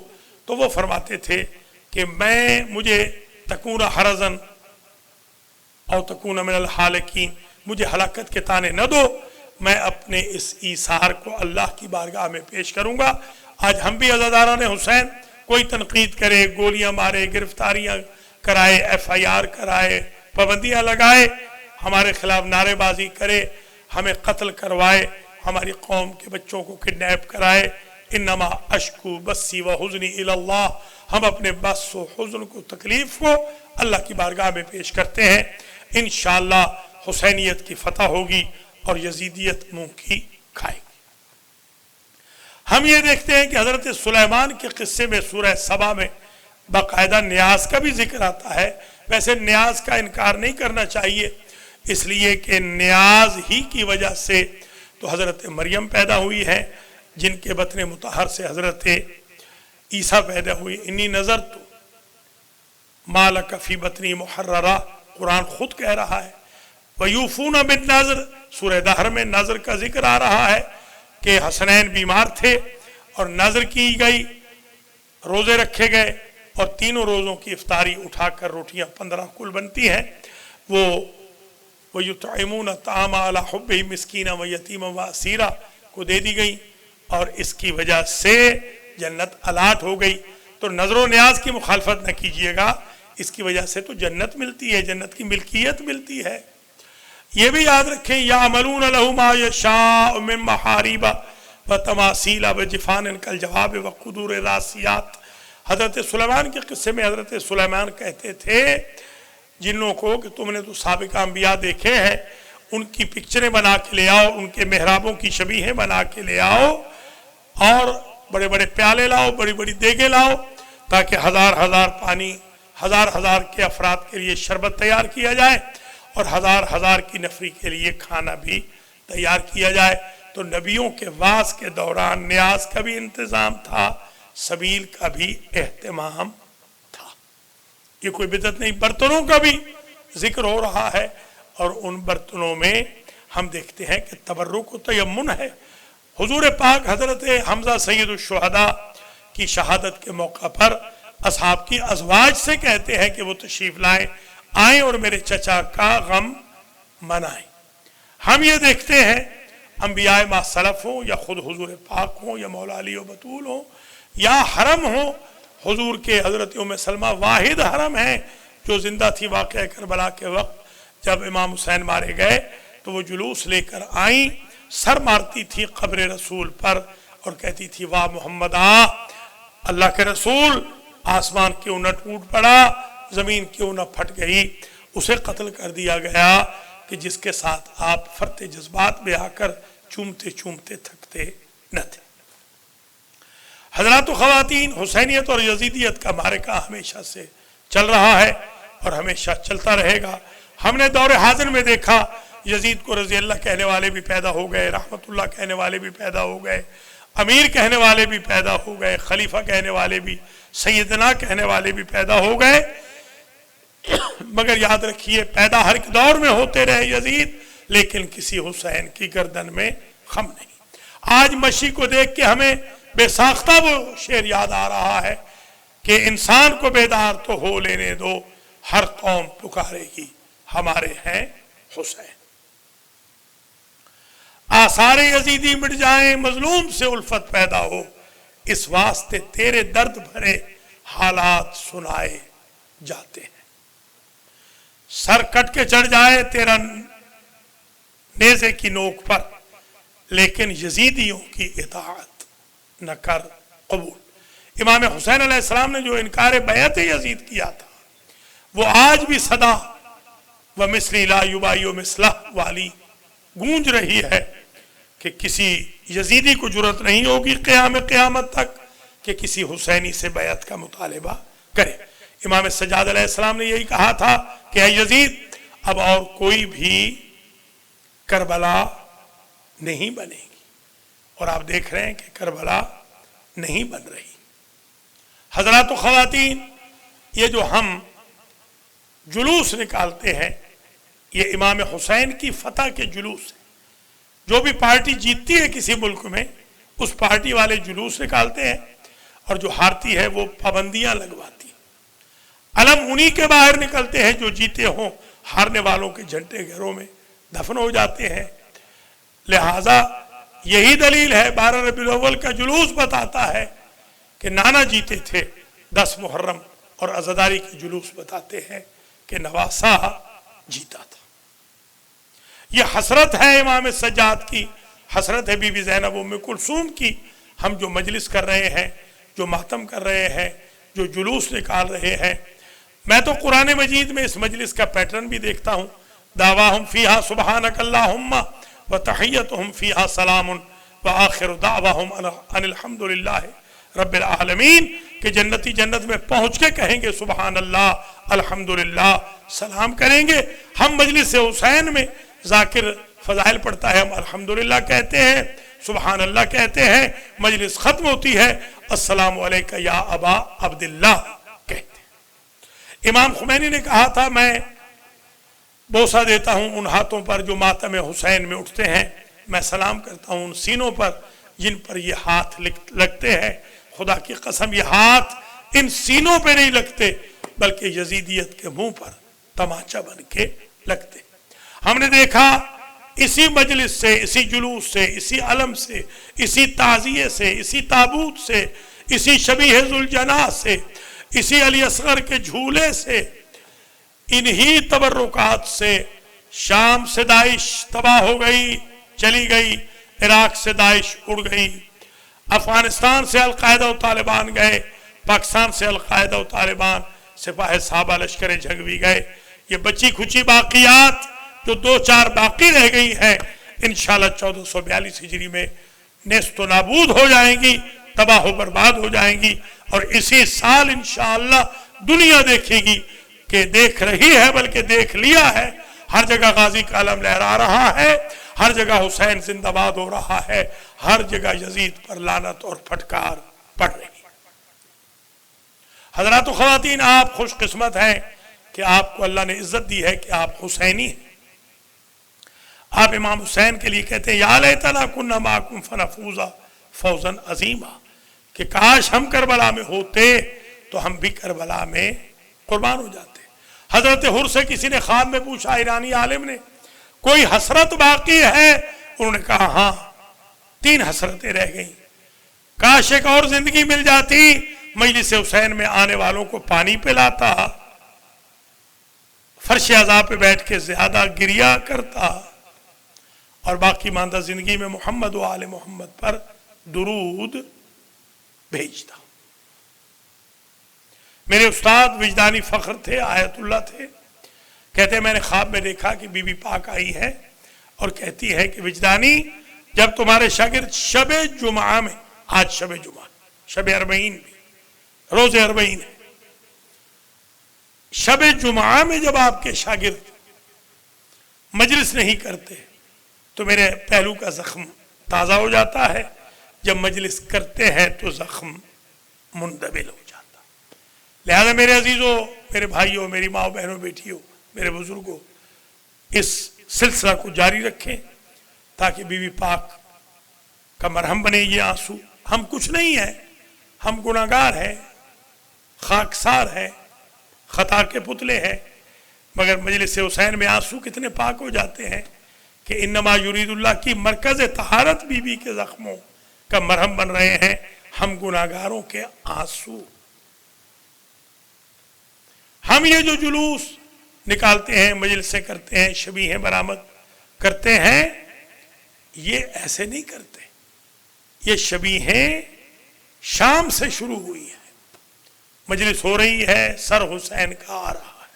تو وہ فرماتے تھے کہ مجھے تکون حرزن او تکون من الحالکین، مجھے ہلاکت کے طعنے نہ دو، میں اپنے اس ایثار کو اللہ کی بارگاہ میں پیش کروں گا۔ آج ہم بھی عزاداران حسین کوئی تنقید کرے، گولیاں مارے، گرفتاریاں کرائے، FIR کرائے، پابندیاں لگائے، ہمارے خلاف نعرے بازی کرے، ہمیں قتل کروائے، ہماری قوم کے بچوں کو کڈنیپ کرائے، انما اشکو بسی و حزنی الی اللہ، ہم اپنے بس و حزن کو، تکلیف کو اللہ کی بارگاہ میں پیش کرتے ہیں۔ انشاءاللہ حسینیت کی فتح ہوگی اور یزیدیت منہ کی کھائے گی۔ ہم یہ دیکھتے ہیں کہ حضرت سلیمان کے قصے میں سورہ سبا میں باقاعدہ نیاز کا بھی ذکر آتا ہے۔ ویسے نیاز کا انکار نہیں کرنا چاہیے، اس لیے کہ نیاز ہی کی وجہ سے تو حضرت مریم پیدا ہوئی ہے، جن کے بطن مطہر سے حضرت عیسیٰ پیدا ہوئی۔ انی نظرت ما لک فی بطنی محررہ، قرآن خود کہہ رہا ہے۔ ویوفون بالنذر، سورہ دہر میں نذر کا ذکر آ رہا ہے کہ حسنین بیمار تھے اور نذر کی گئی، روزے رکھے گئے، اور تینوں روزوں کی افطاری اٹھا کر روٹیاں 15 کل بنتی ہیں، وہ وَيُطْعِمُونَ الطَّعَامَ عَلَىٰ حُبِّهِ مِسْكِينًا وَيَتِيمًا وَأَسِيرًا کو دے دی گئی، اور اس کی وجہ سے جنت الاٹ ہو گئی۔ تو نظر و نیاز کی مخالفت نہ کیجئے گا، اس کی وجہ سے تو جنت ملتی ہے، جنت کی ملکیت ملتی ہے۔ یہ بھی یاد رکھیں، یعملون لہ ما یشاء من محارب وتماثیل وجفان کالجواب وقدور راسیات۔ حضرت سلیمان کے قصے میں حضرت سلیمان کہتے تھے جنوں کو کہ تم نے تو سابق انبیاء دیکھے ہیں، ان کی پکچریں بنا کے لے آؤ، ان کے محرابوں کی شبیہیں بنا کے لے آؤ، اور بڑے بڑے پیالے لاؤ، بڑی بڑی دیگیں لاؤ، تاکہ ہزار ہزار پانی، ہزار ہزار کے افراد کے لیے شربت تیار کیا جائے، اور ہزار ہزار کی نفری کے لیے کھانا بھی تیار کیا جائے۔ تو نبیوں کے وعظ کے دوران نیاز کا بھی انتظام تھا، سبیل کا بھی اہتمام تھا۔ یہ کوئی بدعت نہیں۔ برتنوں کا بھی ذکر ہو رہا ہے، اور ان برتنوں میں ہم دیکھتے ہیں کہ تبرک و تیمن ہے۔ حضور پاک حضرت حمزہ سید الشہداء کی شہادت کے موقع پر اصحاب کی ازواج سے کہتے ہیں کہ وہ تشریف لائیں، آئیں اور میرے چچا کا غم منائیں۔ ہم یہ دیکھتے ہیں انبیاء ما سلف ہوں، یا خود حضور پاک ہوں، یا مولا علی و بطول ہوں، یا حرم ہوں، حضور کے حضرت ام سلمہ واحد حرم ہیں جو زندہ تھی واقعہ کربلا کے وقت۔ جب امام حسین مارے گئے تو وہ جلوس لے کر آئیں، سر مارتی تھی قبر رسول پر اور کہتی تھی واہ محمد اللہ کے رسول، آسمان کیوں نہ ٹوٹ پڑا، زمین کیوں نہ پھٹ گئی۔ اسے قتل کر دیا گیا کہ جس کے ساتھ آپ فرط جذبات میں آ کر چومتے چومتے تھکتے نہ تھے۔ حضرات و خواتین، حسینیت اور یزیدیت کا معرکہ ہمیشہ سے چل رہا ہے اور ہمیشہ چلتا رہے گا۔ ہم نے دور حاضر میں دیکھا یزید کو رضی اللہ کہنے والے بھی پیدا ہو گئے، رحمت اللہ کہنے والے بھی پیدا ہو گئے، امیر کہنے والے بھی پیدا ہو گئے، خلیفہ کہنے والے بھی، سیدنا کہنے والے بھی پیدا ہو گئے۔ مگر یاد رکھیے پیدا ہر ایک دور میں ہوتے رہے یزید، لیکن کسی حسین کی گردن میں خم نہیں۔ آج مشی کو دیکھ کے ہمیں بے ساختہ وہ شعر یاد آ رہا ہے کہ انسان کو بیدار تو ہو لینے دو، ہر قوم پکارے گی ہمارے ہیں حسین۔ آثار یزیدی مٹ جائیں، مظلوم سے الفت پیدا ہو، اس واسطے تیرے درد بھرے حالات سنائے جاتے ہیں۔ سر کٹ کے چڑھ جائے تیرا نیزے کی نوک پر، لیکن یزیدیوں کی اطاعت نہ کر قبول۔ امام حسین علیہ السلام نے جو انکار بیعت یزید کیا تھا، وہ آج بھی صدا وَمِثْلِ لَا يُبَائِعُ مِثْلَهُ والی گونج رہی ہے کہ کسی یزیدی کو جرت نہیں ہوگی قیامت تک کہ کسی حسینی سے بیعت کا مطالبہ کرے۔ امام سجاد علیہ السلام نے یہی کہا تھا کہ اے یزید، اب اور کوئی بھی کربلا نہیں بنے گی، اور آپ دیکھ رہے ہیں کہ کربلا نہیں بن رہی۔ حضرات و خواتین، یہ جو ہم جلوس نکالتے ہیں یہ امام حسین کی فتح کے جلوس ہے۔ جو بھی پارٹی جیتتی ہے کسی ملک میں اس پارٹی والے جلوس نکالتے ہیں، اور جو ہارتی ہے وہ پابندیاں لگواتی ہے۔ علم انہی کے باہر نکلتے ہیں جو جیتے ہوں، ہارنے والوں کے جھنڈے گھروں میں دفن ہو جاتے ہیں۔ لہٰذا یہی دلیل ہے، 12 ربیع الاول کا جلوس بتاتا ہے کہ نانا جیتے تھے 10 محرم، اور عزاداری کی جلوس بتاتے ہیں کہ نواسہ جیتا تھا۔ یہ حسرت ہے امام سجاد کی، حسرت ہے بی بی زینب ام کلثوم کی۔ ہم جو مجلس کر رہے ہیں، جو ماتم کر رہے ہیں، جو جلوس نکال رہے ہیں، میں تو قرآن مجید میں اس مجلس کا پیٹرن بھی دیکھتا ہوں۔ دعواہم فیہا سبحانک اللہم وتحیتہم فیہا سلام وآخر دعواہم ان الحمدللہ رب العالمین، کہ جنتی جنت میں پہنچ کے کہیں گے سبحان اللہ، الحمدللہ، سلام کریں گے۔ ہم مجلس حسین میں ذاکر فضائل پڑھتا ہے، ہم الحمدللہ کہتے ہیں، سبحان اللہ کہتے ہیں، مجلس ختم ہوتی ہے السلام علیکہ یا ابا عبداللہ کہتے ہیں۔ امام خمینی نے کہا تھا، میں بوسہ دیتا ہوں ان ہاتھوں پر جو ماتم حسین میں اٹھتے ہیں، میں سلام کرتا ہوں ان سینوں پر جن پر یہ ہاتھ لگتے ہیں۔ خدا کی قسم یہ ہاتھ ان سینوں پہ نہیں لگتے بلکہ یزیدیت کے منہ پر تماچا بن کے لگتے۔ ہم نے دیکھا اسی مجلس سے، اسی جلوس سے، اسی علم سے، اسی تعزیے سے، اسی تابوت سے، اسی شبیہ ذوالجناح سے، اسی علی اصغر کے جھولے سے، انہی تبرکات سے شام سے داعش تباہ ہو گئی، چلی گئی، عراق سے داعش اڑ گئی، افغانستان سے القاعدہ و طالبان گئے، پاکستان سے القاعدہ و طالبان، سپاہ صحابہ لشکر جنگوی گئے۔ یہ بچی کھچی باقیات جو 2-4 باقی رہ گئی ہیں انشاءاللہ 1442 ہجری میں نیست و نابود ہو جائیں گی، تباہ و برباد ہو جائیں گی، اور اسی سال انشاءاللہ دنیا دیکھے گی کہ دیکھ رہی ہے بلکہ دیکھ لیا ہے۔ ہر جگہ غازی کا علم لہرا رہا ہے، ہر جگہ حسین زندہ باد ہو رہا ہے، ہر جگہ یزید پر لعنت اور پھٹکار پڑ رہی ہے۔ حضرات و خواتین، آپ خوش قسمت ہیں کہ آپ کو اللہ نے عزت دی ہے کہ آپ حسینی ہیں۔ آپ امام حسین کے لیے کہتے ہیں یا لیتنا کنا معکم فنفوز فوزا عظیما، کہ کاش ہم کربلا میں ہوتے تو ہم بھی کربلا میں قربان ہو جاتے۔ حضرت حر سے کسی نے خواب میں پوچھا، ایرانی عالم نے، کوئی حسرت باقی ہے؟ انہوں نے کہا ہاں، 3 حسرتیں رہ گئیں۔ کاش ایک اور زندگی مل جاتی، مجلس حسین میں آنے والوں کو پانی پلاتا، فرش عزا پہ بیٹھ کے زیادہ گریا کرتا، اور باقی ماندہ زندگی میں محمد و آل محمد پر درود بھیجتا۔ میرے استاد وجدانی فخر تھے، آیت اللہ تھے، کہتے ہیں میں نے خواب میں دیکھا کہ بی بی پاک آئی ہے اور کہتی ہے کہ وجدانی، جب تمہارے شاگرد شب جمعہ میں، آج شب جمعہ، شب اربعین بھی، روز اربعین ہے، شب جمعہ میں جب آپ کے شاگرد مجلس نہیں کرتے تو میرے پہلو کا زخم تازہ ہو جاتا ہے، جب مجلس کرتے ہیں تو زخم مندمل ہو جاتا۔ لہذا میرے عزیزوں، میرے بھائیوں، میری ماں بہنوں، بیٹیوں، میرے بزرگوں، اس سلسلہ کو جاری رکھیں تاکہ بی بی پاک کا مرہم بنے یہ آنسو۔ ہم کچھ نہیں ہیں، ہم گناہگار ہیں، خاکسار ہیں، خطا کے پتلے ہیں، مگر مجلس حسین میں آنسو کتنے پاک ہو جاتے ہیں کہ انما یرید اللہ کی مرکز طہارت بی بی کے زخموں کا مرہم بن رہے ہیں ہم گناہگاروں کے آنسو۔ ہم یہ جو جلوس نکالتے ہیں، مجلسیں کرتے ہیں، شبیہیں برآمد کرتے ہیں، یہ ایسے نہیں کرتے۔ یہ شبیہیں شام سے شروع ہوئی ہیں، مجلس ہو رہی ہے، سر حسین کا آ رہا ہے،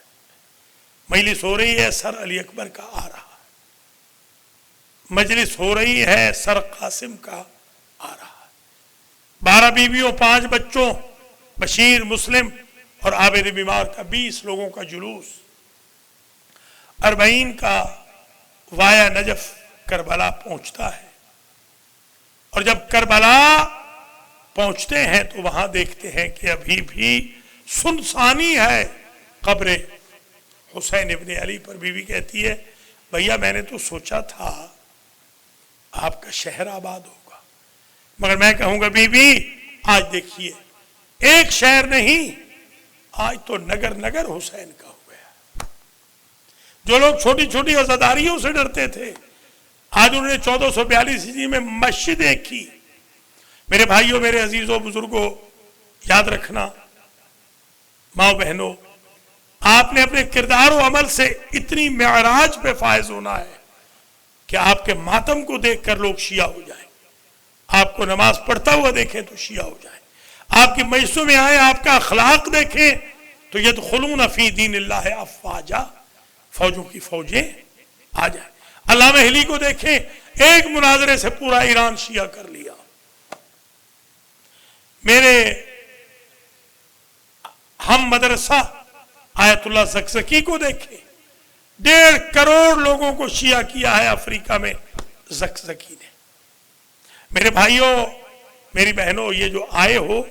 مجلس ہو رہی ہے، سر علی اکبر کا آ رہا ہے، مجلس ہو رہی ہے، سر قاسم کا آ رہا ہے، 12 بیویوں 5 بچوں، بشیر، مسلم اور عابد بیمار کا 20 لوگوں کا جلوس 40 کا وایا نجف کربلا پہنچتا ہے، اور جب کربلا پہنچتے ہیں تو وہاں دیکھتے ہیں کہ ابھی بھی سنسانی ہے قبر حسین ابن علی پر۔ بیوی کہتی ہے بھیا میں نے تو سوچا تھا آپ کا شہر آباد ہوگا، مگر میں کہوں گا بی بی آج دیکھیے ایک شہر نہیں، آج تو نگر نگر حسین کا ہو گیا۔ جو لوگ چھوٹی چھوٹی عزاداریوں سے ڈرتے تھے، آج انہوں نے 1442 ہجری میں مسجد ایک کی۔ میرے بھائیوں، میرے عزیزوں، بزرگوں، یاد رکھنا، ماں بہنوں، آپ نے اپنے کردار و عمل سے اتنی معراج پہ فائز ہونا ہے کہ آپ کے ماتم کو دیکھ کر لوگ شیعہ ہو جائیں، آپ کو نماز پڑھتا ہوا دیکھیں تو شیعہ ہو جائیں، آپ کی مجلسوں میں آئیں، آپ کا اخلاق دیکھیں تو یدخلون فی دین اللہ افواجا، فوجوں کی فوجیں آ جائیں۔ علامہ ہلی کو دیکھیں، ایک مناظرے سے پورا ایران شیعہ کر لیا۔ میرے ہم مدرسہ آیت اللہ زکزکی کو دیکھیں، 1.5 کروڑ لوگوں کو شیعہ کیا ہے افریقہ میں زکزکی نے۔ میرے بھائیوں، میری بہنوں، یہ جو آئے ہو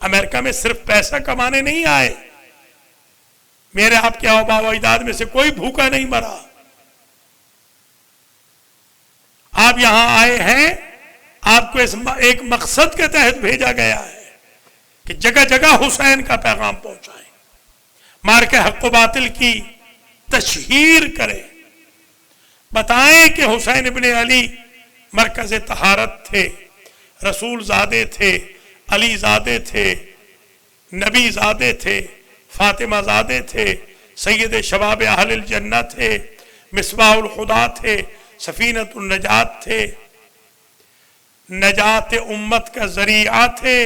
امریکہ میں صرف پیسہ کمانے نہیں آئے، میرے آپ کے آباء و اجداد میں سے کوئی بھوکا نہیں مرا۔ آپ یہاں آئے ہیں، آپ کو ایک مقصد کے تحت بھیجا گیا ہے کہ جگہ جگہ حسین کا پیغام پہنچائیں، مار کے حق و باطل کی تشہیر کریں، بتائیں کہ حسین ابن علی مرکز طہارت تھے، رسول زادے تھے، علی زادے تھے، نبی زادے تھے، فاطمہ زادے تھے، سید شباب اہل الجنہ تھے، مصباح الخدا تھے، سفینۃ النجات تھے، نجات امت کا ذریعہ تھے۔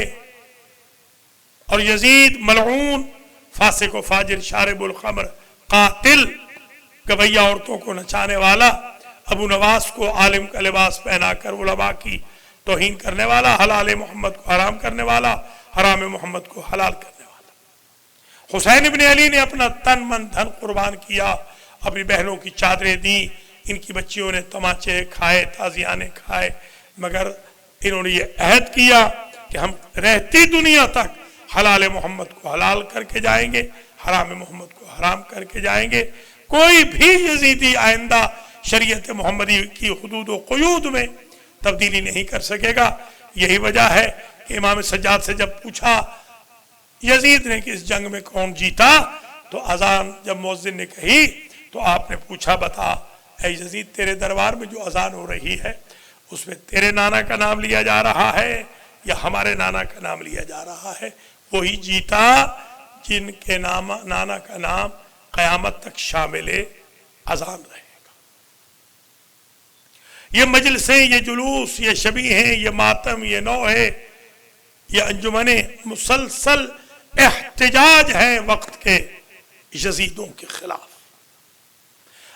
اور یزید ملعون، فاسق و فاجر، شارب الخمر، قاتل، گویہ عورتوں کو نچانے والا، ابو نواس کو عالم کا لباس پہنا کر علماء کی توہین کرنے والا، حلال محمد کو حرام کرنے والا، حرام محمد کو حلال کرنے والا۔ حسین ابن علی نے اپنا تن من دھن قربان کیا، اپنی بہنوں کی چادریں دیں، ان کی بچیوں نے تماچے کھائے، تازیانے کھائے، مگر انہوں نے یہ عہد کیا کہ ہم رہتی دنیا تک حلال محمد کو حلال کر کے جائیں گے، حرام محمد کو حرام کر کے جائیں گے۔ کوئی بھی یزیدی آئندہ شریعت محمدی کی حدود و قیود میں تبدیلی نہیں کر سکے گا۔ یہی وجہ ہے کہ امام سجاد سے جب پوچھا یزید نے کہ اس جنگ میں کون جیتا، تو اذان جب مؤذن نے کہی تو آپ نے پوچھا بتا اے یزید، تیرے دربار میں جو اذان ہو رہی ہے اس میں تیرے نانا کا نام لیا جا رہا ہے یا ہمارے نانا کا نام لیا جا رہا ہے؟ وہی جیتا جن کے نانا کا نام قیامت تک شامل اذان رہے گا۔ یہ مجلسیں، یہ جلوس، یہ شبیہیں، یہ ماتم، یہ نوحے، یہ انجمنیں مسلسل احتجاج ہیں وقت کے یزیدوں کے خلاف۔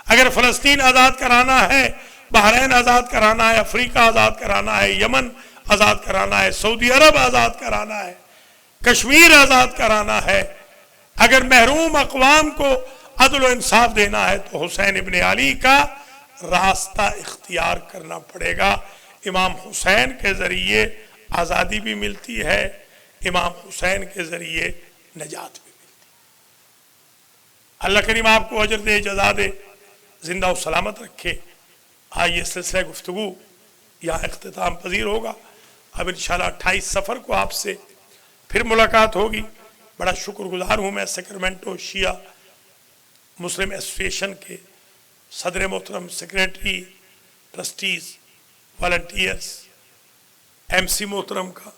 اگر فلسطین آزاد کرانا ہے، بحرین آزاد کرانا ہے، افریقہ آزاد کرانا ہے، یمن آزاد کرانا ہے، سعودی عرب آزاد کرانا ہے، کشمیر آزاد کرانا ہے، اگر محروم اقوام کو عدل و انصاف دینا ہے تو حسین ابن علی کا راستہ اختیار کرنا پڑے گا۔ امام حسین کے ذریعے آزادی بھی ملتی ہے، امام حسین کے ذریعے نجات بھی ملتی ہے۔ اللہ کریم آپ کو اجر دے، جزا دے، زندہ و سلامت رکھے۔ آئیے سلسلہ گفتگو یہاں اختتام پذیر ہوگا۔ اب انشاءاللہ 28 سفر کو آپ سے پھر ملاقات ہوگی۔ بڑا شکر گزار ہوں میں سیکرمنٹو شیعہ مسلم ایسوسیشن کے صدر محترم، secretary, trustees, volunteers, M C محترم کا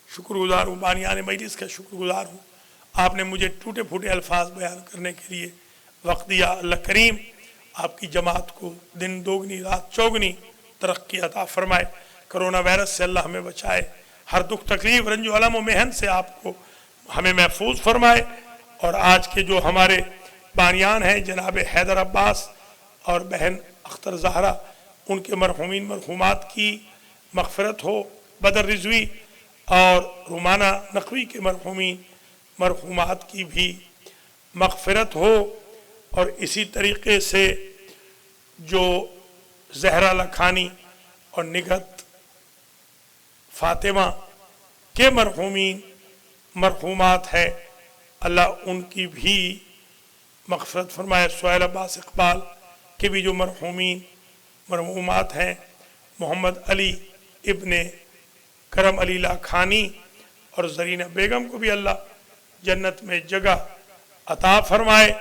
شکر گزار ہوں، بانیان مجلس کا شکر گزار ہوں۔ آپ نے مجھے ٹوٹے پھوٹے الفاظ بیان کرنے کے لیے وقت دیا۔ اللہ کریم آپ کی جماعت کو دن دوگنی رات چوگنی ترقی عطا فرمائے، کرونا وائرس سے اللہ ہمیں بچائے، ہر دکھ تکلیف رنج و علم و محن سے آپ کو ہمیں محفوظ فرمائے۔ اور آج کے جو ہمارے بانیان ہیں جناب حیدر عباس اور بہن اختر زہرا، ان کے مرحومین مرحومات کی مغفرت ہو، بدر رضوی اور رومانہ نقوی کے مرحومین مرحومات کی بھی مغفرت ہو، اور اسی طریقے سے جو زہرا لکھانی اور نگہت فاطمہ کے مرحومین مرحومات ہے، اللہ ان کی بھی مغفرت فرمائے۔ سہیل عباس اقبال کے بھی جو مرحومین مرحومات ہیں، محمد علی ابن کرم علی لاکھانی اور زرینہ بیگم کو بھی اللہ جنت میں جگہ عطا فرمائے،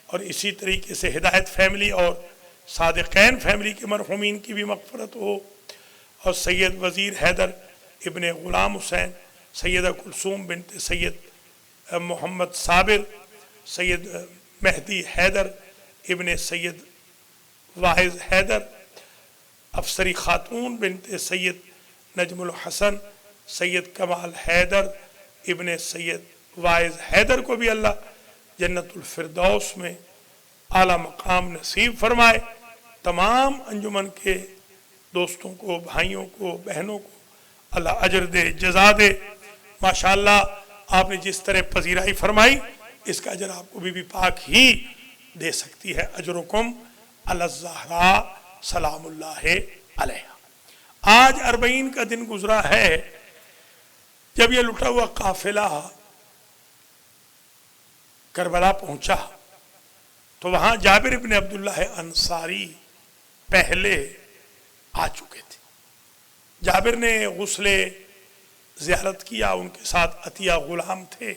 اور اسی طریقے سے ہدایت فیملی اور صادقین فیملی کے مرحومین کی بھی مغفرت ہو، اور سید وزیر حیدر ابن غلام حسین، سیدہ کلثوم بنت سید محمد صابر، سید مہدی حیدر ابن سید واعظ حیدر، افسری خاتون بنت سید نجم الحسن، سید کمال حیدر ابن سید واعظ حیدر کو بھی اللہ جنت الفردوس میں اعلیٰ مقام نصیب فرمائے۔ تمام انجمن کے دوستوں کو، بھائیوں کو، بہنوں کو اللہ اجر دے، جزا دے۔ ماشاءاللہ آپ نے جس طرح پذیرائی فرمائی، اس کا اجر آپ کو بی بی پاک ہی دے سکتی ہے۔ اجرکم علی الزہراء سلام اللہ علیہ۔ آج 40 کا دن گزرا ہے جب یہ لٹا ہوا قافلہ کربلا پہنچا، تو وہاں جابر ابن عبداللہ انصاری پہلے آ چکے تھے۔ جابر نے غسل زیارت کیا، ان کے ساتھ عطیہ غلام تھے۔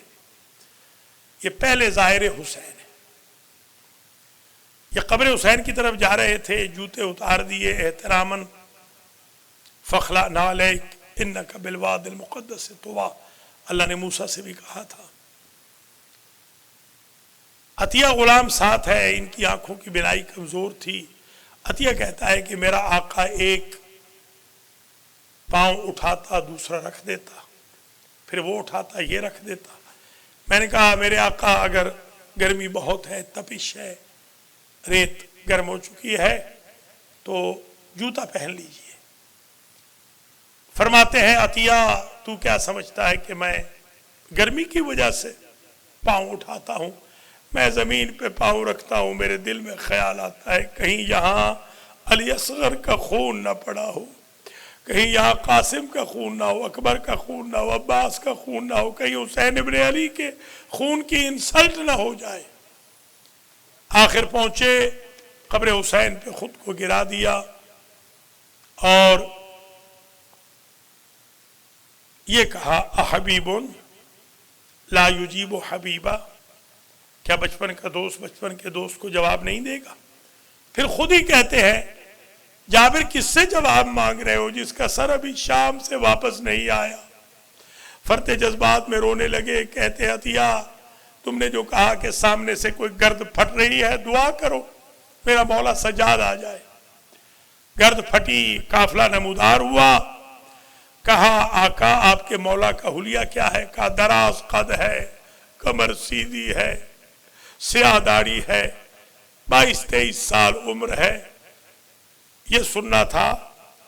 یہ پہلے زائر حسین ہے، یہ قبر حسین کی طرف جا رہے تھے، جوتے اتار دیے احتراماً، فخلع نعلیک انک بالواد المقدس طویٰ، اللہ نے موسیٰ سے بھی کہا تھا۔ عطیہ غلام ساتھ ہے، ان کی آنکھوں کی بینائی کمزور تھی۔ عطیہ کہتا ہے کہ میرا آقا ایک پاؤں اٹھاتا دوسرا رکھ دیتا، پھر وہ اٹھاتا یہ رکھ دیتا۔ میں نے کہا میرے آقا اگر گرمی بہت ہے، تپش ہے، ریت گرم ہو چکی ہے تو جوتا پہن لیجئے۔ فرماتے ہیں عطیہ تو کیا سمجھتا ہے کہ میں گرمی کی وجہ سے پاؤں اٹھاتا ہوں؟ میں زمین پہ پاؤں رکھتا ہوں، میرے دل میں خیال آتا ہے کہیں یہاں علی اصغر کا خون نہ پڑا ہو، کہیں یہاں قاسم کا خون نہ ہو، اکبر کا خون نہ ہو، عباس کا خون نہ ہو، کہیں حسین ابن علی کے خون کی انسلٹ نہ ہو جائے۔ آخر پہنچے قبر حسین پہ خود کو گرا دیا، اور یہ کہا احبیب لا یجیب حبیبا، کیا بچپن کا دوست بچپن کے دوست کو جواب نہیں دے گا؟ پھر خود ہی کہتے ہیں جابر کس سے جواب مانگ رہے ہو جس کا سر ابھی شام سے واپس نہیں آیا؟ فرتے جذبات میں رونے لگے، کہتے عطیہ تم نے جو کہا کہ سامنے سے کوئی گرد پھٹ رہی ہے، دعا کرو میرا مولا سجاد آ جائے۔ گرد پھٹی، قافلہ نمودار ہوا۔ کہا آقا آپ کے مولا کا حلیہ کیا ہے؟ کہا دراز قد ہے، کمر سیدھی ہے، سیاہ داڑھی ہے، 22-23 سال عمر ہے۔ یہ سننا تھا۔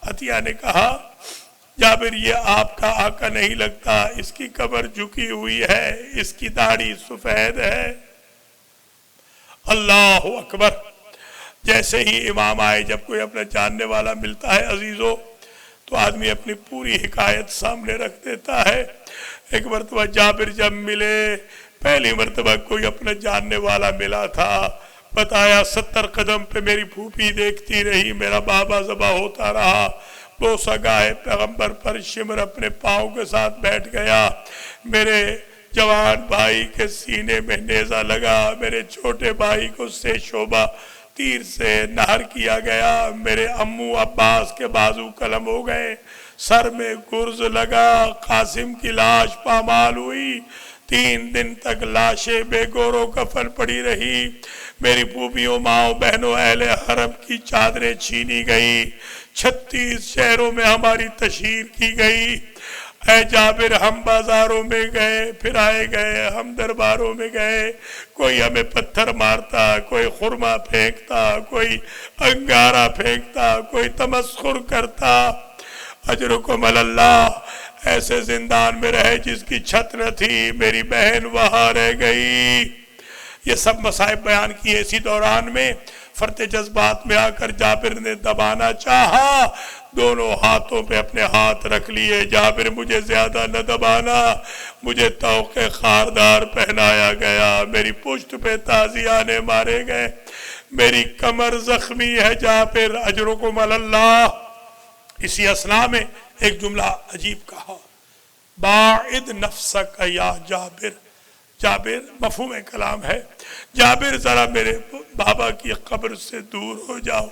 عطیہ نے کہا جابر یہ آپ کا آقا نہیں لگتا، اس کی کمر جھکی ہوئی ہے، اس کی داڑھی سفید ہے۔ اللہ اکبر۔ جیسے ہی امام آئے، جب کوئی اپنا جاننے والا ملتا ہے عزیزو تو آدمی اپنی پوری حکایت سامنے رکھ دیتا ہے۔ ایک مرتبہ جابر جب ملے، پہلی مرتبہ کوئی اپنا جاننے والا ملا تھا، بتایا 70 قدم پہ میری پھوپھی دیکھتی رہی، میرا بابا ذبح ہوتا رہا، بوسہ گائے پیغمبر پر شمر اپنے پاؤں کے ساتھ بیٹھ گیا، میرے جوان بھائی کے سینے میں نیزہ لگا، میرے چھوٹے بھائی کو سے شعبہ تیر سے نہر کیا گیا، میرے امو عباس کے بازو قلم ہو گئے، سر میں گرز لگا، قاسم کی لاش پامال ہوئی، 3 دن تک لاشیں بے گور و کفن پڑی رہی، میری پھوپھیوں ماؤں بہنوں اہل حرم کی چادریں چھینی گئی، 36 شہروں میں ہماری تشہیر کی گئی۔ اے جابر ہم بازاروں میں گئے، پھر آئے گئے، ہم درباروں میں گئے، کوئی ہمیں پتھر مارتا، کوئی خرما پھینکتا، کوئی انگارہ پھینکتا، کوئی تمسخر کرتا۔ اجرکم اللہ، ایسے زندان میں رہے جس کی چھت نہ تھی، میری بہن وہاں رہ گئی۔ یہ سب مصائب بیان کیے۔ اسی دوران میں فرط جذبات میں آ کر جابر نے دبانا چاہا، دونوں ہاتھوں پہ اپنے ہاتھ رکھ لیے، جابر مجھے زیادہ نہ دبانا، مجھے طوق خاردار پہنایا گیا، میری پشت پہ تازیانے مارے گئے، میری کمر زخمی ہے جابر، اجرکم علی اللہ۔ اسی اثناء میں ایک جملہ عجیب کہا، باعد نفسک یا جابر، جابر مفہوم کلام ہے، جابر ذرا میرے بابا کی قبر سے دور ہو جاؤ۔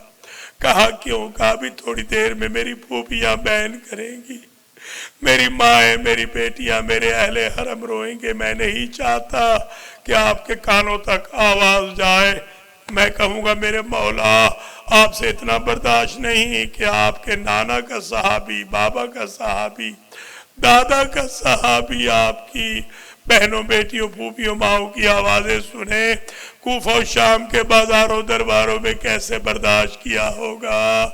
کہا کیوں؟ کہا بھی تھوڑی دیر میں میری پھوپھیاں بیان کریں گی، میری ماں، میری بیٹیاں، میرے اہل حرم روئیں گے، میں نہیں چاہتا کہ آپ کے کانوں تک آواز جائے، میں کہوں گا میرے مولا آپ سے اتنا برداشت نہیں کہ آپ کے نانا کا صحابی، بابا کا صحابی، دادا کا صحابی آپ کی بہنوں، بیٹیوں، پھوپھیوں، ماؤں کی آوازیں سنیں، کوفہ و شام کے بازاروں درباروں میں کیسے برداشت کیا ہوگا،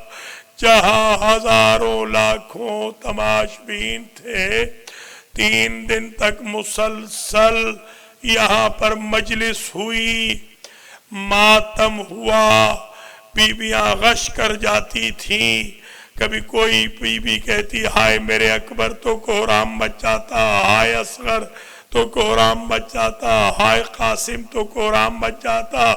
جہاں ہزاروں لاکھوں تماشبین تھے۔ 3 دن تک مسلسل یہاں پر مجلس ہوئی، ماتم ہوا، بیویاں غش کر جاتی تھیں، کبھی کوئی بی کہتی ہائے میرے اکبر تو کوہرام مچ جاتا، ہائے اصغر تو کوہرام مچ جاتا، ہائے قاسم تو کوہرام مچ جاتا،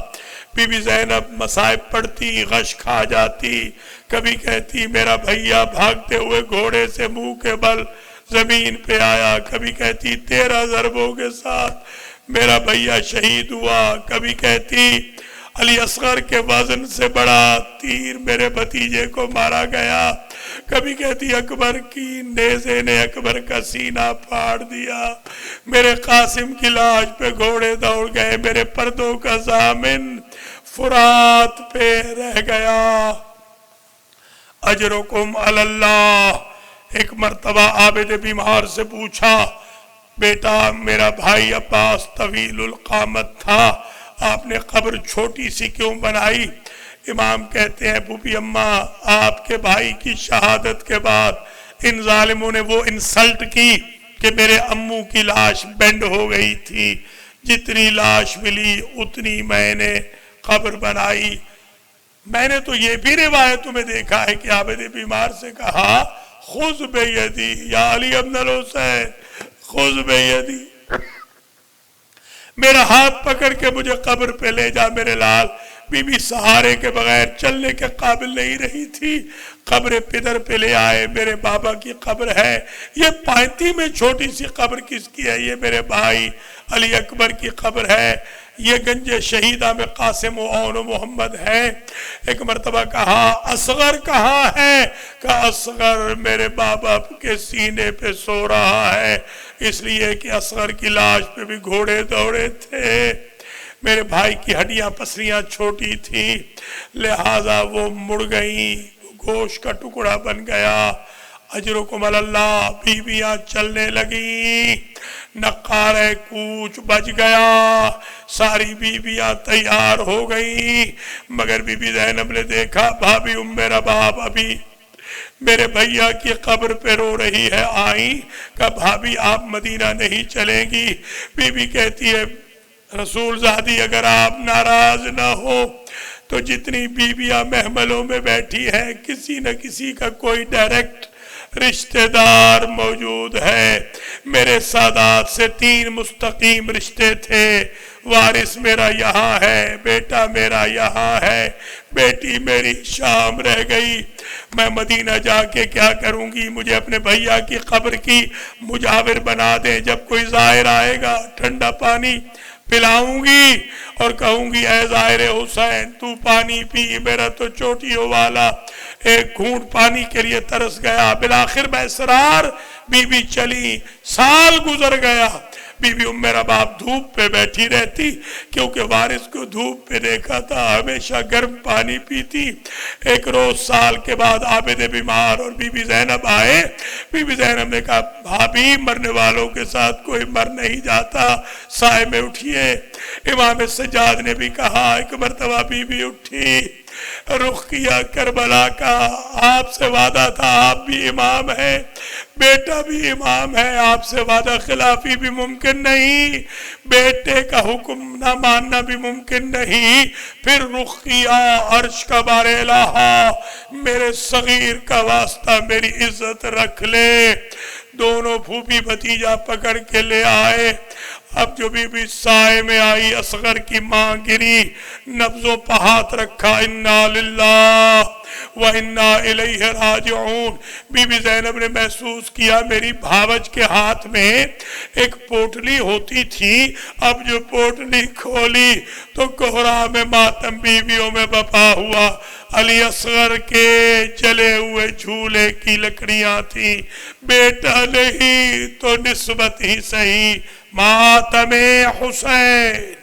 بی بی زینب مصائب پڑھتی، غش کھا جاتی، کبھی کہتی میرا بھیا بھاگتے ہوئے گھوڑے سے منہ کے بل زمین پہ آیا، کبھی کہتی 13 ضربوں کے ساتھ میرا بھیا شہید ہوا، کبھی کہتی علی اصغر کے وزن سے بڑا تیر میرے بھتیجے کو مارا گیا، کبھی کہتی اکبر کی نیزے نے اکبر کا سینہ پھاڑ دیا، میرے قاسم کی لاش پہ گھوڑے دوڑ گئے، میرے پردوں کا ضامن فرات پہ رہ گیا، اجرکم علی اللہ۔ ایک مرتبہ عابد بیمار سے پوچھا، بیٹا میرا بھائی عباس طویل القامت تھا، آپ نے قبر چھوٹی سی کیوں بنائی؟ امام کہتے ہیں پھوپھی اماں آپ کے بھائی کی شہادت کے بعد ان ظالموں نے وہ انسلٹ کی کہ میرے امو کی لاش بینڈ ہو گئی تھی، جتنی لاش ملی اتنی میں نے قبر بنائی۔ میں نے تو یہ بھی روایتوں میں دیکھا ہے کہ عابد بیمار سے کہا خذ بیدی یا علی ابن الحسین خذ بیدی، میرا ہاتھ پکڑ کے مجھے قبر پہ لے جا میرے لال۔ بی بی سہارے کے بغیر چلنے کے قابل نہیں رہی تھی، قبر پدر پہ لے آئے، میرے بابا کی قبر ہے، یہ پائنتی میں چھوٹی سی قبر کس کی ہے؟ یہ میرے بھائی علی اکبر کی قبر ہے، یہ گنج شہیدہ میں قاسم و اون و محمد ہے۔ ایک مرتبہ کہا اصغر کہاں ہے؟ کہ اصغر میرے بابا کے سینے پہ سو رہا ہے، اس لیے کہ اصغر کی لاش پہ بھی گھوڑے دوڑے تھے، میرے بھائی کی ہڈیاں پسلیاں چھوٹی تھی لہذا وہ مڑ گئیں، گوشت کا ٹکڑا بن گیا۔ اجرکم علی اللہ، بیویاں چلنے لگیں، نقار کوچ بج گیا، ساری بیویاں تیار ہو گئیں، مگر بی بی زینب نے دیکھا بھابی میرا باپ ابھی میرے بھیا کی قبر پہ رو رہی ہے، آئیں کہ بھابی آپ مدینہ نہیں چلیں گی؟ بی بی کہتی ہے رسول زادی اگر آپ ناراض نہ ہو تو جتنی بیویاں محملوں میں بیٹھی ہیں کسی نہ کسی کا کوئی ڈائریکٹ رشتہ دار موجود ہے، میرے سادات سے 3 مستقیم رشتے تھے، وارث میرا یہاں ہے، بیٹا میرا یہاں ہے، بیٹی میری شام رہ گئی، میں مدینہ جا کے کیا کروں گی؟ مجھے اپنے بھیا کی قبر کی مجاور بنا دیں، جب کوئی زائر آئے گا ٹھنڈا پانی پلاؤں گی اور کہوں گی اے زائر حسین تو پانی پی، میرا تو چوٹیوں والا ایک گھونٹ پانی کے لیے ترس گیا۔ بالآخر باسرار بی بی چلی، سال گزر گیا، بی بی میرا باپ دھوپ پہ بیٹھی رہتی کیونکہ وارث کو دھوپ پہ دیکھا تھا، ہمیشہ گرم پانی پیتی۔ ایک روز سال کے بعد عابد بیمار اور بی بی زینب آئے، بی بی زینب نے کہا بھابی مرنے والوں کے ساتھ کوئی مر نہیں جاتا، سائے میں اٹھیے۔ امام سجاد نے بھی کہا، ایک مرتبہ بی بی اٹھی رخ کیا کربلا کا، آپ سے وعدہ تھا آپ بھی امام ہیں، بیٹا بھی امام ہے، آپ سے وعدہ خلافی بھی ممکن نہیں، بیٹے کا حکم نہ ماننا بھی ممکن نہیں، پھر رخ کیا عرش کا بار الہ، میرے صغیر کا واسطہ میری عزت رکھ لے۔ دونوں پھوپھی بھتیجا پکڑ کے لے آئے۔ اب جو بی بی سائے میں آئی، اصغر کی ماں گری، نبضوں پہ ہاتھ رکھا، انا للہ وَإِنَّا إِلَيْهِ رَاجِعُونَ۔ بی بی زینب نے محسوس کیا میری بھاوج کے ہاتھ میں ایک پوٹلی ہوتی تھی، اب جو پوٹلی کھولی تو کوہرام ماتم بیویوں میں بپا ہوا۔ علی اصغر کے جلے ہوئے جھولے کی لکڑیاں تھیں، بیٹا نہیں تو نسبت ہی صحیح، ماتم حسین۔